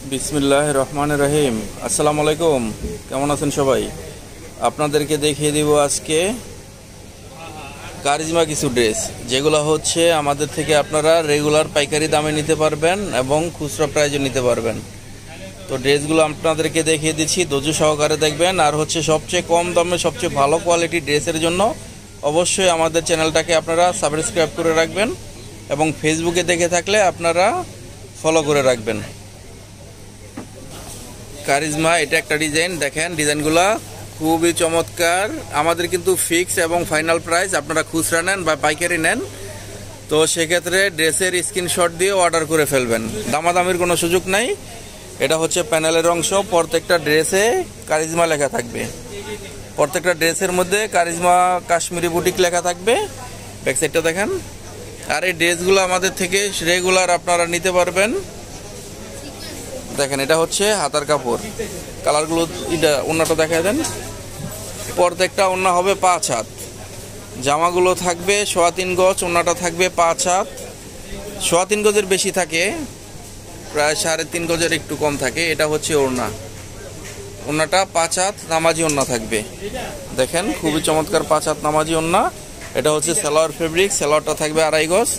বিসমিল্লাহির রহমানির রহিম। আসসালামু আলাইকুম, কেমন আছেন সবাই? আপনাদেরকে দেখিয়ে দিব আজকে কারিজমা কিছু ড্রেস, যেগুলো হচ্ছে আমাদের থেকে আপনারা রেগুলার পাইকারি দামে নিতে পারবেন এবং খুচরা প্রাইজে নিতে পারবেন। তো ড্রেসগুলো আপনাদেরকে দেখিয়ে দিচ্ছি, ধৈর্য সহকারে দেখবেন। আর হচ্ছে সবচেয়ে কম দামে সবচেয়ে ভালো কোয়ালিটির ড্রেসের জন্য অবশ্যই আমাদের চ্যানেলটাকে আপনারা সাবস্ক্রাইব করে রাখবেন এবং ফেসবুকে দেখে থাকলে আপনারা ফলো করে রাখবেন। কারিজমা এটা একটা ডিজাইন, দেখেন ডিজাইনগুলো খুবই চমৎকার। আমাদের কিন্তু ফিক্স এবং ফাইনাল প্রাইস, আপনারা খুচরা নেন বা পাইকারি নেন তো সেক্ষেত্রে ড্রেসের স্ক্রিনশট দিয়ে অর্ডার করে ফেলবেন, দামাদামির কোনো সুযোগ নাই। এটা হচ্ছে প্যানেলের অংশ, প্রত্যেকটা ড্রেসে কারিজমা লেখা থাকবে, প্রত্যেকটা ড্রেসের মধ্যে কারিজমা কাশ্মীরি বুটিক লেখা থাকবে। ব্যাক সাইডটা দেখেন। আর এই ড্রেসগুলো আমাদের থেকে রেগুলার আপনারা নিতে পারবেন। দেখেন এটা হচ্ছে হাতার কাপড়, কালারগুলো এটা ওন্নাটা দেখায় দেন। প্রত্যেকটা ওন্না হবে 5 হাত, জামাগুলো থাকবে 3.25 গজ, ওন্নাটা থাকবে 5 হাত। 3.25 গজের বেশি থাকে, প্রায় 3.5 গজের একটু কম থাকে। এটা হচ্ছে ওড়না, ওন্নাটা 5 হাত নামাজি ওন্না থাকবে। দেখেন খুবই চমৎকার 5 হাত নামাজি ওন্না। এটা হচ্ছে সালোয়ার ফেব্রিক, সালোয়ারটা থাকবে 2.5 গজ,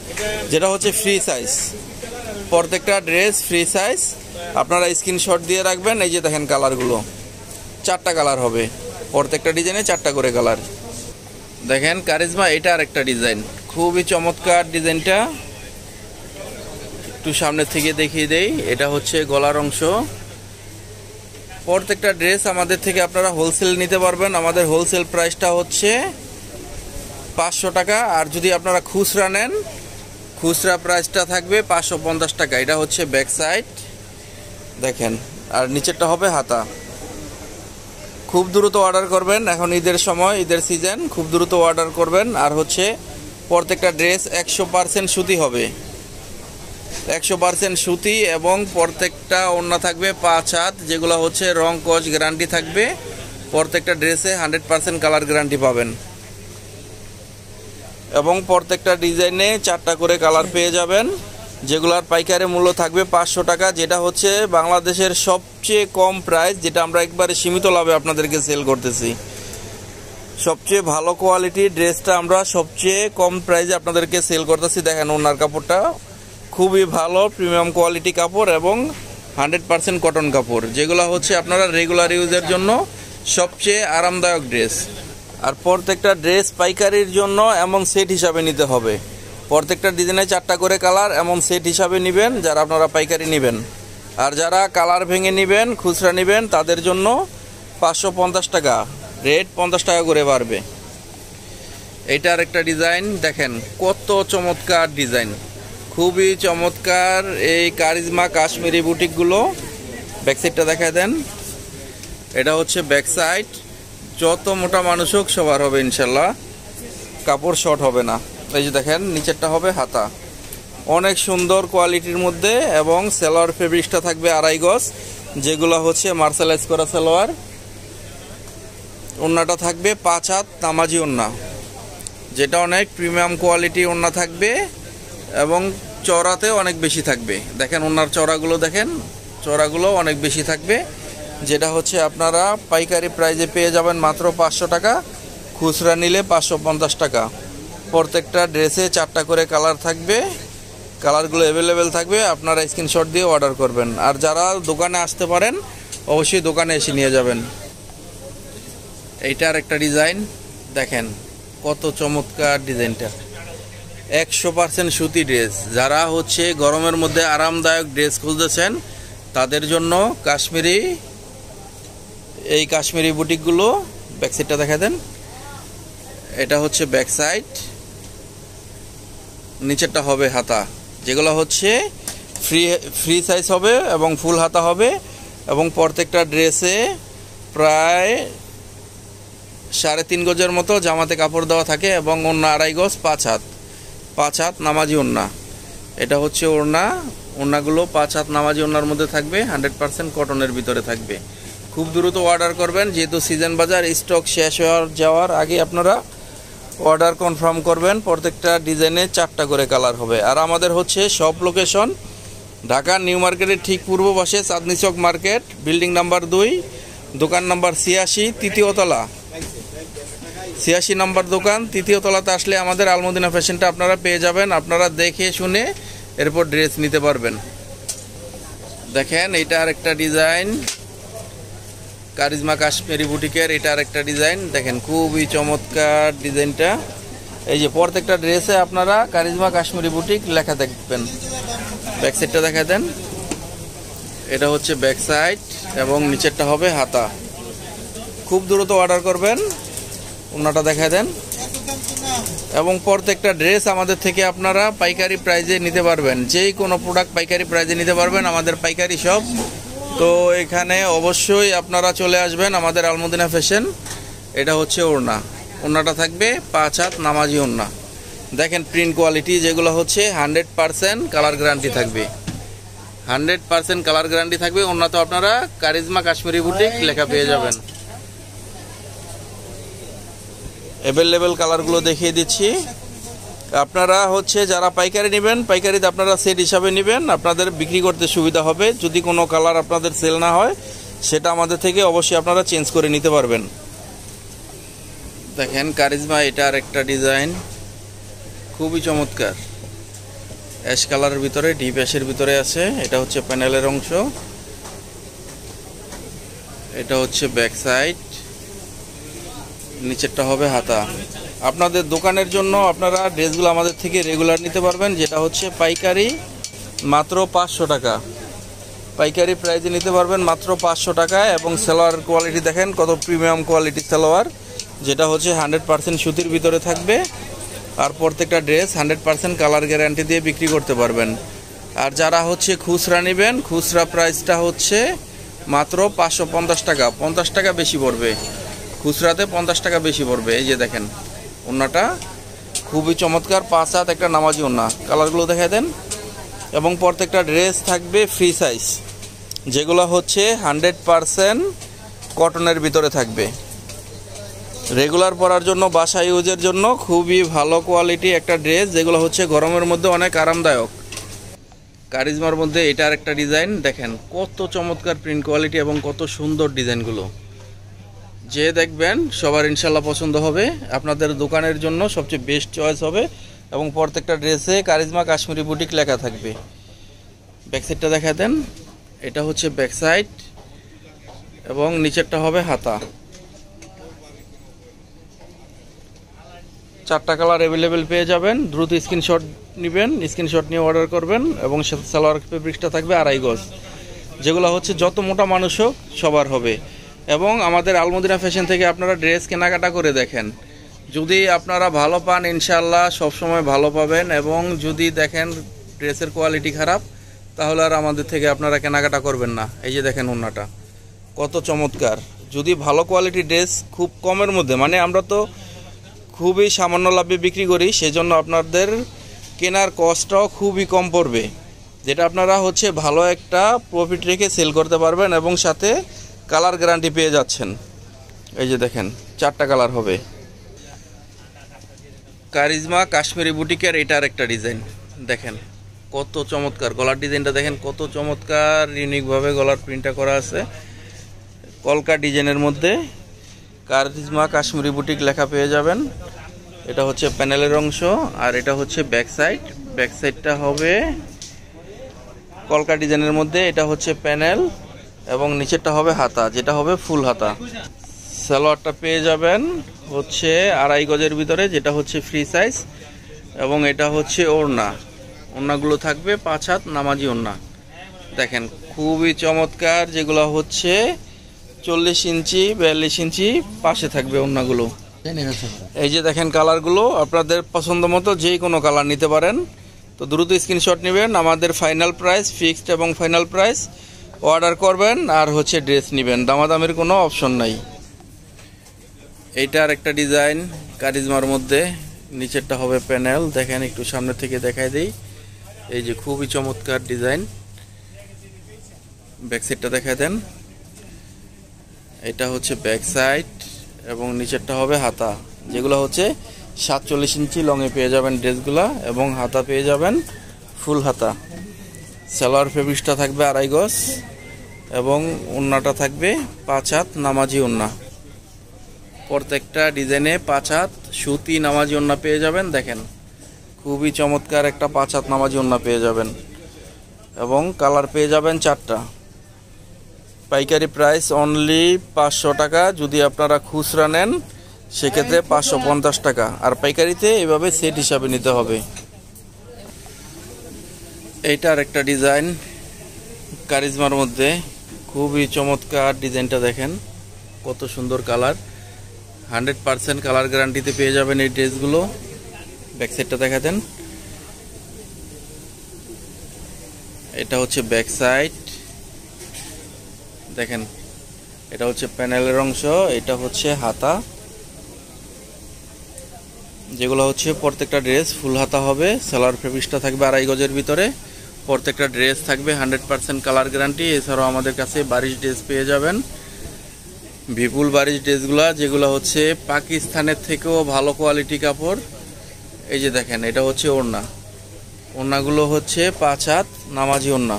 যেটা হচ্ছে ফ্রি সাইজ। প্রত্যেকটা ড্রেস ফ্রি সাইজ, আপনারা স্ক্রিনশট দিয়ে রাখবেন। এই যে দেখেন কালারগুলো 4টা কালার হবে, প্রত্যেকটা ডিজাইনে 4টা করে কালার। দেখেন কারিজমা এটা আরেকটা ডিজাইন, খুবই চমৎকার ডিজাইনটা। একটু সামনে থেকে দেখিয়ে দেই, এটা হচ্ছে গলার অংশ। প্রত্যেকটা ড্রেস আমাদের থেকে আপনারা হোলসেল নিতে পারবেন। আমাদের হোলসেল প্রাইসটা হচ্ছে 500 টাকা, আর যদি আপনারা খুচরা নেন খুচরা প্রাইসটা থাকবে 550 টাকা। এটা হচ্ছে ব্যাক সাইড দেখেন, আর নিচেরটা হবে হাতা। খুব দ্রুত অর্ডার করবেন, এখন ঈদের সময়, ঈদের সিজন, খুব দ্রুত অর্ডার করবেন। আর হচ্ছে প্রত্যেকটা ড্রেস 100% সুতি হবে, 100% সুতি, এবং প্রত্যেকটা ওড়না থাকবে 5 হাত, যেগুলো হচ্ছে রং কস গ্যারান্টি থাকবে। প্রত্যেকটা ড্রেসে 100% কালার গ্যারান্টি পাবেন এবং প্রত্যেকটা ডিজাইনে 4টা করে কালার পেয়ে যাবেন, যেগুলার পাইকারি মূল্য থাকবে 500 টাকা, যেটা হচ্ছে বাংলাদেশের সবচেয়ে কম প্রাইস, যেটা আমরা একবারে সীমিত লাভে আপনাদেরকে সেল করতেছি। সবচেয়ে ভালো কোয়ালিটির ড্রেসটা আমরা সবচেয়ে কম প্রাইসে আপনাদেরকে সেল করতেছি। দেখেন ওনার কাপড়টা খুবই ভালো, প্রিমিয়াম কোয়ালিটি কাপড় এবং 100% কটন কাপড়, যেগুলো হচ্ছে আপনারা রেগুলার ইউজের জন্য সবচেয়ে আরামদায়ক ড্রেস। আর প্রত্যেকটা ড্রেস পাইকারির জন্য এমন সেট হিসাবে নিতে হবে, প্রত্যেকটা ডিজাইনে 4টা করে কালার এমন সেট হিসাবে নেবেন যারা আপনারা পাইকারি নেবেন। আর যারা কালার ভেঙে নেবেন, খুচরা নেবেন, তাদের জন্য 550 টাকা রেট, 50 টাকা করে বাড়বে। এইটার একটা ডিজাইন দেখেন, কত চমৎকার ডিজাইন, খুবই চমৎকার এই কারিজমা কাশ্মীরি বুটিকগুলো। ব্যাক সাইডটা দেখায় দেন। এটা হচ্ছে ব্যাক সাইড, যত মোটা মানুষ হোক সবার হবে ইনশাল্লাহ, কাপড় শর্ট হবে না। এই যে দেখেন নিচেরটা হবে হাতা, অনেক সুন্দর কোয়ালিটির মধ্যে, এবং সালোয়ার ফেব্রিক্সটা থাকবে 2.5 গজ, যেগুলো হচ্ছে মার্শালাইজ করা সালোয়ার। ওড়নাটা থাকবে 5 হাত নামাজি ওড়না, যেটা অনেক প্রিমিয়াম কোয়ালিটি ওড়না থাকবে এবং চওড়াতে অনেক বেশি থাকবে। দেখেন ওড়নার চওড়াগুলো দেখেন, চওড়াগুলো অনেক বেশি থাকবে, যেটা হচ্ছে আপনারা পাইকারি প্রাইজে পেয়ে যাবেন মাত্র 500 টাকা, খুচরা নিলে 550 টাকা। প্রত্যেকটা ড্রেসে 4টা করে কালার থাকবে, কালারগুলো অ্যাভেলেবেল থাকবে, আপনারা স্ক্রিনশট দিয়ে অর্ডার করবেন। আর যারা দোকানে আসতে পারেন অবশ্যই দোকানে এসে নিয়ে যাবেন। এইটার একটা ডিজাইন দেখেন, কত চমৎকার ডিজাইনটা, 100% সুতি ড্রেস। যারা হচ্ছে গরমের মধ্যে আরামদায়ক ড্রেস খুঁজতেছেন তাদের জন্য কাশ্মীরি, এই কাশ্মীরি বুটিকগুলো। ব্যাক সাইডটা দেখা দেন। এটা হচ্ছে ব্যাক সাইড, নিচেরটা হবে হাতা, যেগুলো হচ্ছে ফ্রি সাইজ হবে এবং ফুল হাতা হবে, এবং প্রত্যেকটা ড্রেসে প্রায় 3.5 গজের মতো জামাতে কাপড় দেওয়া থাকে, এবং ওড়না 2.5 গজ, 5 হাত নামাজি ওড়না। এটা হচ্ছে ওড়না, ওড়নাগুলো 5 হাত নামাজি ওড়নার মধ্যে থাকবে, 100% কটনের ভিতরে থাকবে। খুব দ্রুত অর্ডার করবেন, যেহেতু সিজন বাজার, স্টক শেষ যাওয়ার আগে আপনারা অর্ডার কনফার্ম করবেন। প্রত্যেকটা ডিজাইনে 4টা করে কালার হবে। আর আমাদের হচ্ছে সব লোকেশন ঢাকা নিউ মার্কেটের ঠিক পূর্ব পাশে চাঁদনী চক মার্কেট, বিল্ডিং নাম্বার 2, দোকান নাম্বার 86, তৃতীয় তলা। 86 নম্বর দোকান, তৃতীয় তলাতে আসলে আমাদের আলমদিনা ফ্যাশনটা আপনারা পেয়ে যাবেন। আপনারা দেখে শুনে এরপর ড্রেস নিতে পারবেন। দেখেন এটা আরেকটা ডিজাইন, কারিজমা কাশ্মীরি বুটিকের এটা আরেকটা ডিজাইন। দেখেন খুবই চমৎকার ডিজাইনটা। এই যে প্রত্যেকটা ড্রেসে আপনারা কারিজমা কাশ্মীরি বুটিক লেখা দেখবেন। ব্যাক সাইডটা দেখা দেন, এটা হচ্ছে ব্যাক সাইড এবং নিচেরটা হবে হাতা। খুব দ্রুত অর্ডার করবেন। ওনাটা দেখা দেন। এবং প্রত্যেকটা ড্রেস আমাদের থেকে আপনারা পাইকারি প্রাইজে নিতে পারবেন। যেই কোনো প্রোডাক্ট পাইকারি প্রাইজে নিতে পারবেন, আমাদের পাইকারি শপ। তো এখানে অবশ্যই আপনারা চলে আসবেন আমাদের আলমদিনা ফ্যাশন। এটা হচ্ছে ওড়না, ওড়নাটা থাকবে 5 হাত নামাজি ওড়না। দেখেন প্রিন্ট কোয়ালিটি, যেগুলো হচ্ছে 100% কালার গ্যারান্টি থাকবে। 100% কালার গ্যারান্টি থাকবে। ওড়না তো আপনারা কারিজমা কাশ্মীরি বুটিক লেখা পেয়ে যাবেন। অ্যাভেলেবেল কালারগুলো দেখিয়ে দিচ্ছি। আপনারা হচ্ছে যারা পাইকারি নেবেন, পাইকারিতে আপনারা সেট হিসাবে নেবেন, আপনাদের বিক্রি করতে সুবিধা হবে। যদি কোনো কালার আপনাদের সেল না হয়, সেটা আমাদের থেকে অবশ্যই আপনারা চেঞ্জ করে নিতে পারবেন। দেখেন কারিজমা এটা আর একটা ডিজাইন, খুবই চমৎকার। অ্যাশ কালারের ভিতরে, ডিপ অ্যাশের ভিতরে আছে। এটা হচ্ছে প্যানেলের অংশ, এটা হচ্ছে ব্যাক সাইড, নিচেরটা হবে হাতা। আপনাদের দোকানের জন্য আপনারা ড্রেসগুলো আমাদের থেকে রেগুলার নিতে পারবেন, যেটা হচ্ছে পাইকারি মাত্র 500 টাকা। পাইকারি প্রাইজে নিতে পারবেন মাত্র 500 টাকায়। এবং সালোয়ার কোয়ালিটি দেখেন কত প্রিমিয়াম কোয়ালিটি সালোয়ার, যেটা হচ্ছে 100% সুতির ভিতরে থাকবে। আর প্রত্যেকটা ড্রেস 100% কালার গ্যারান্টি দিয়ে বিক্রি করতে পারবেন। আর যারা হচ্ছে খুচরা নেবেন, খুচরা প্রাইসটা হচ্ছে মাত্র 550 টাকা। 50 টাকা বেশি পড়বে, খুচরাতে 50 টাকা বেশি পড়বে। এই যে দেখেন ওড়নাটা খুবই চমৎকার, 5 হাত একটা নামাজি ওড়না। কালারগুলো দেখা দেন। এবং প্রত্যেকটা ড্রেস থাকবে ফ্রি সাইজ, যেগুলো হচ্ছে 100% কটনের ভিতরে থাকবে। রেগুলার পরার জন্য, বাসা ইউজের জন্য খুবই ভালো কোয়ালিটি একটা ড্রেস, যেগুলো হচ্ছে গরমের মধ্যে অনেক আরামদায়ক। কারিজমার মধ্যে এটা আর একটা ডিজাইন। দেখেন কত চমৎকার প্রিন্ট কোয়ালিটি এবং কত সুন্দর ডিজাইনগুলো। যে দেখবেন সবার ইনশাল্লাহ পছন্দ হবে। আপনাদের দোকানের জন্য সবচেয়ে বেস্ট চয়েস হবে। এবং প্রত্যেকটা ড্রেসে কারিজমা কাশ্মীরি বুটিক লেখা থাকবে। ব্যাক সাইডটা দেখা দেন, এটা হচ্ছে ব্যাক সাইড এবং নিচেরটা হবে হাতা। 4টা কালার অ্যাভেলেবেল পেয়ে যাবেন। দ্রুত স্ক্রিনশট নেবেন, স্ক্রিনশট নিয়ে অর্ডার করবেন। এবং সালোয়ার ফেব্রিক্সটা থাকবে 2.5 গজ, যেগুলো হচ্ছে যত মোটা মানুষ হোক সবার হবে। এবং আমাদের আলমদিনা ফ্যাশন থেকে আপনারা ড্রেস কেনাকাটা করে দেখেন, যদি আপনারা ভালো পান ইনশাল্লাহ সবসময় ভালো পাবেন। এবং যদি দেখেন ড্রেসের কোয়ালিটি খারাপ, তাহলে আর আমাদের থেকে আপনারা কেনাকাটা করবেন না। এই যে দেখেন ওড়নাটা কত চমৎকার। যদি ভালো কোয়ালিটি ড্রেস খুব কমের মধ্যে, মানে আমরা তো খুবই সামান্য লাভে বিক্রি করি, সেজন্য আপনাদের কেনার কস্টটাও খুবই কম পড়বে, যেটা আপনারা হচ্ছে ভালো একটা প্রফিট রেখে সেল করতে পারবেন। এবং সাথে কালার গ্যারান্টি পেয়ে যাচ্ছেন। এই যে দেখেন 4টা কালার হবে। কারিজমা কাশ্মীরি বুটিকের এটা আর একটা ডিজাইন। দেখেন কত চমৎকার গলার ডিজাইনটা, দেখেন কত চমৎকার ইউনিকভাবে গলার প্রিন্টটা করা আছে। কলকা ডিজাইনের মধ্যে কারিজমা কাশ্মীরি বুটিক লেখা পেয়ে যাবেন। এটা হচ্ছে প্যানেলের অংশ, আর এটা হচ্ছে ব্যাক সাইড। ব্যাক সাইডটা হবে কলকা ডিজাইনের মধ্যে, এটা হচ্ছে প্যানেল এবং নিচেরটা হবে হাতা, যেটা হবে ফুল হাতা। সালোয়ারটা পেয়ে যাবেন হচ্ছে 2.5 গজের ভিতরে, যেটা হচ্ছে ফ্রি সাইজ। এবং এটা হচ্ছে ওড়না, ওড়নাগুলো থাকবে 5 হাত নামাজি ওড়না। দেখেন খুবই চমৎকার, যেগুলো হচ্ছে 40 ইঞ্চি 42 ইঞ্চি পাশে থাকবে ওড়নাগুলো। এই যে দেখেন কালারগুলো, আপনাদের পছন্দ মতো যে কোনো কালার নিতে পারেন। তো দ্রুত স্ক্রিনশট নেবেন। আমাদের ফাইনাল প্রাইস ফিক্সড এবং ফাইনাল প্রাইস, অর্ডার করবেন আর হচ্ছে ড্রেস নেবেন, দামাদামের কোনো অপশন নাই। এইটা আর একটা ডিজাইন কারিজমার মধ্যে, নিচেরটা হবে প্যানেল। দেখেন একটু সামনে থেকে দেখাই দেই। এই যে খুবই চমৎকার ডিজাইন। ব্যাক সাইডটা দেখা দেন, এটা হচ্ছে ব্যাক সাইড এবং নিচেরটা হবে হাতা, যেগুলো হচ্ছে 47 ইঞ্চি লংয়ে পেয়ে যাবেন ড্রেসগুলা। এবং হাতা পেয়ে যাবেন ফুল হাতা। সালোয়ার ফেব্রিক্সটা থাকবে 2.5 গজ এবং ওড়নাটা থাকবে 5 হাত নামাজি ওড়না। প্রত্যেকটা ডিজাইনে 5 হাত সুতি নামাজি ওড়না পেয়ে যাবেন। দেখেন খুবই চমৎকার একটা 5 হাত নামাজি ওড়না পেয়ে যাবেন এবং কালার পেয়ে যাবেন 4টা। পাইকারি প্রাইস অনলি 500 টাকা। যদি আপনারা খুচরা নেন সেক্ষেত্রে 550 টাকা, আর পাইকারিতে এভাবে সেট হিসাবে নিতে হবে। এইটার একটা ডিজাইন কারিজমার মধ্যে, খুবই চমৎকার ডিজাইনটা দেখেন কত সুন্দর কালার। 100% কালার গ্যারান্টিতে পেয়ে যাবেন এই ড্রেসগুলো। ব্যাক সাইডটা দেখা দেন। এটা হচ্ছে ব্যাক সাইড, দেখেন এটা হচ্ছে প্যানেলের অংশ, এটা হচ্ছে হাতা। যেগুলো হচ্ছে প্রত্যেকটা ড্রেস ফুল হাতা হবে। সালোয়ার ফেব্রিক্সটা থাকবে 2.5 গজের ভিতরে। প্রত্যেকটা ড্রেস থাকবে 100% কালার গ্যারান্টি। এছাড়াও আমাদের কাছে বারিশ ড্রেস পেয়ে যাবেন, বিপুল বারিশ ড্রেসগুলো, যেগুলো হচ্ছে পাকিস্তানের থেকেও ভালো কোয়ালিটি কাপড়। এই যে দেখেন এটা হচ্ছে ওড়না, ওড়নাগুলো হচ্ছে 5 হাত নামাজি ওড়না।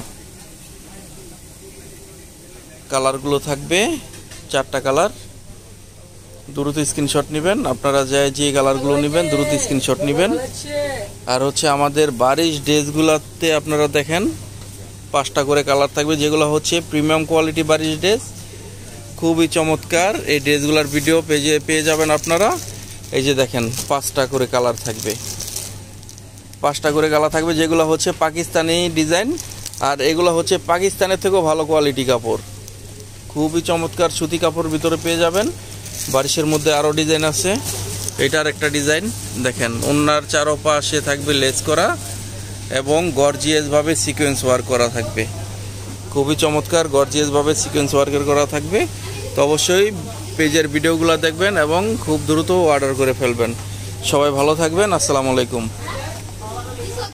কালারগুলো থাকবে 4টা কালার। দ্রুত স্ক্রিনশট নেবেন আপনারা, যে কালারগুলো নেবেন দ্রুত স্ক্রিনশট নেবেন। আর হচ্ছে আমাদের বারিশ ড্রেসগুলোতে আপনারা দেখেন 5টা করে কালার থাকবে, যেগুলো হচ্ছে প্রিমিয়াম কোয়ালিটি বারিশ ড্রেস, খুবই চমৎকার। এই ড্রেসগুলোর ভিডিও পেজে পেয়ে যাবেন আপনারা। এই যে দেখেন 5টা করে কালার থাকবে, 5টা করে কালার থাকবে, যেগুলো হচ্ছে পাকিস্তানি ডিজাইন। আর এগুলো হচ্ছে পাকিস্তানের থেকেও ভালো কোয়ালিটি কাপড়, খুবই চমৎকার সুতি কাপড় ভিতরে পেয়ে যাবেন। বারিশের মধ্যে আরও ডিজাইন আছে। এটার একটা ডিজাইন দেখেন, ওড়নার চারপাশে থাকবে লেস করা এবং গর্জিয়াসভাবে সিকোয়েন্স ওয়ার্ক করা থাকবে, খুবই চমৎকার গর্জিয়াসভাবে সিকোয়েন্স ওয়ার্কের করা থাকবে। তো অবশ্যই পেজের ভিডিওগুলো দেখবেন এবং খুব দ্রুত অর্ডার করে ফেলবেন। সবাই ভালো থাকবেন, আসসালামু আলাইকুম।